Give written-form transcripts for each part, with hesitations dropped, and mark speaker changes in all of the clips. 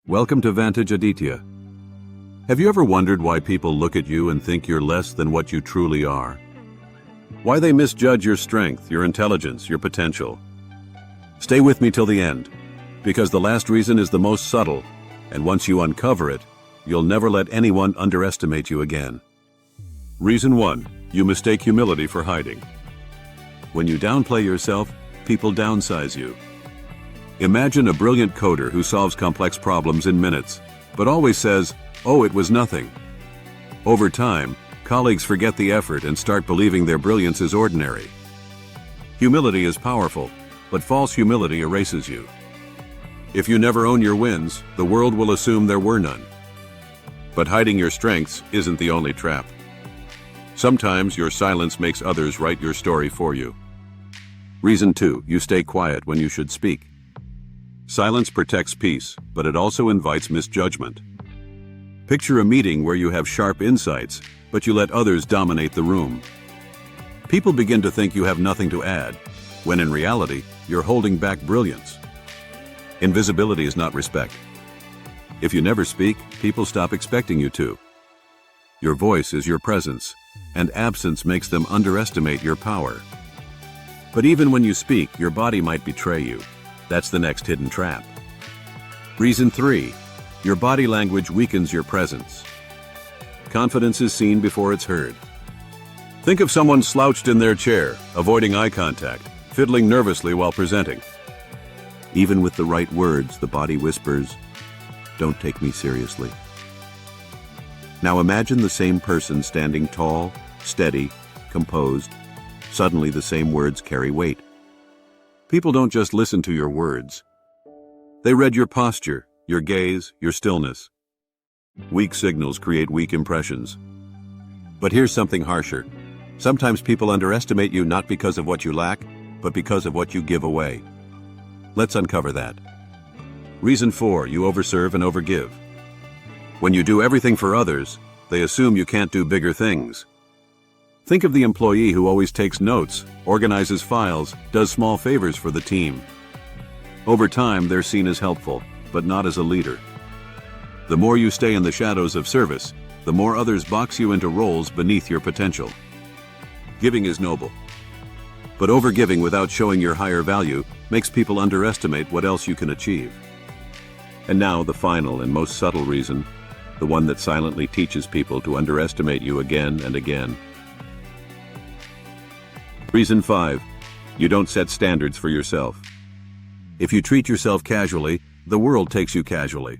Speaker 1: Welcome to Vantage, Aditya. Have you ever wondered why people look at you and think you're less than what you truly are? Why they misjudge your strength, your intelligence, your potential? Stay with me till the end, because the last reason is the most subtle, and once you uncover it, you'll never let anyone underestimate you again. Reason 1. You mistake humility for hiding. When you downplay yourself, people downsize you. Imagine a brilliant coder who solves complex problems in minutes, but always says, "Oh, it was nothing." Over time, colleagues forget the effort and start believing their brilliance is ordinary. Humility is powerful, but false humility erases you. If you never own your wins, the world will assume there were none. But hiding your strengths isn't the only trap. Sometimes your silence makes others write your story for you. Reason 2. You stay quiet when you should speak. Silence protects peace, but it also invites misjudgment. Picture a meeting where you have sharp insights, but you let others dominate the room. People begin to think you have nothing to add, when in reality, you're holding back brilliance. Invisibility is not respect. If you never speak, people stop expecting you to. Your voice is your presence, and absence makes them underestimate your power. But even when you speak, your body might betray you. That's the next hidden trap. Reason 3. Your body language weakens your presence. Confidence is seen before it's heard. Think of someone slouched in their chair, avoiding eye contact, fiddling nervously while presenting. Even with the right words, the body whispers, "Don't take me seriously." Now imagine the same person standing tall, steady, composed. Suddenly the same words carry weight. People don't just listen to your words. They read your posture, your gaze, your stillness. Weak signals create weak impressions. But here's something harsher. Sometimes people underestimate you not because of what you lack, but because of what you give away. Let's uncover that. Reason 4. You overserve and overgive. When you do everything for others, they assume you can't do bigger things. Think of the employee who always takes notes, organizes files, does small favors for the team. Over time, they're seen as helpful, but not as a leader. The more you stay in the shadows of service, the more others box you into roles beneath your potential. Giving is noble, but overgiving without showing your higher value makes people underestimate what else you can achieve. And now the final and most subtle reason, the one that silently teaches people to underestimate you again and again. Reason 5. You don't set standards for yourself. If you treat yourself casually, the world takes you casually.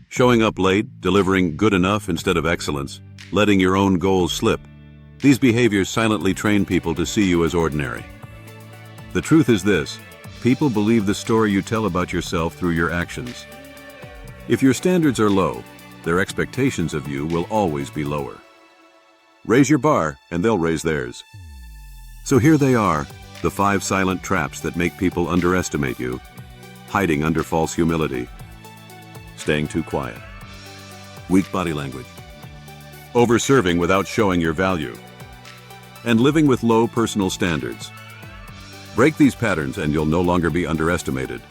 Speaker 1: Showing up late, delivering good enough instead of excellence, letting your own goals slip. These behaviors silently train people to see you as ordinary. The truth is this: people believe the story you tell about yourself through your actions. If your standards are low, their expectations of you will always be lower. Raise your bar, and they'll raise theirs. So here they are, the 5 silent traps that make people underestimate you. Hiding under false humility. Staying too quiet. Weak body language. Overserving without showing your value. And living with low personal standards. Break these patterns and you'll no longer be underestimated.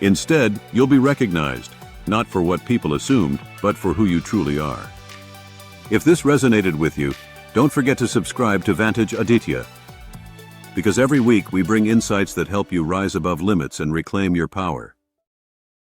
Speaker 1: Instead, you'll be recognized, not for what people assumed, but for who you truly are. If this resonated with you, don't forget to subscribe to Vantage, Aditya. Because every week we bring insights that help you rise above limits and reclaim your power.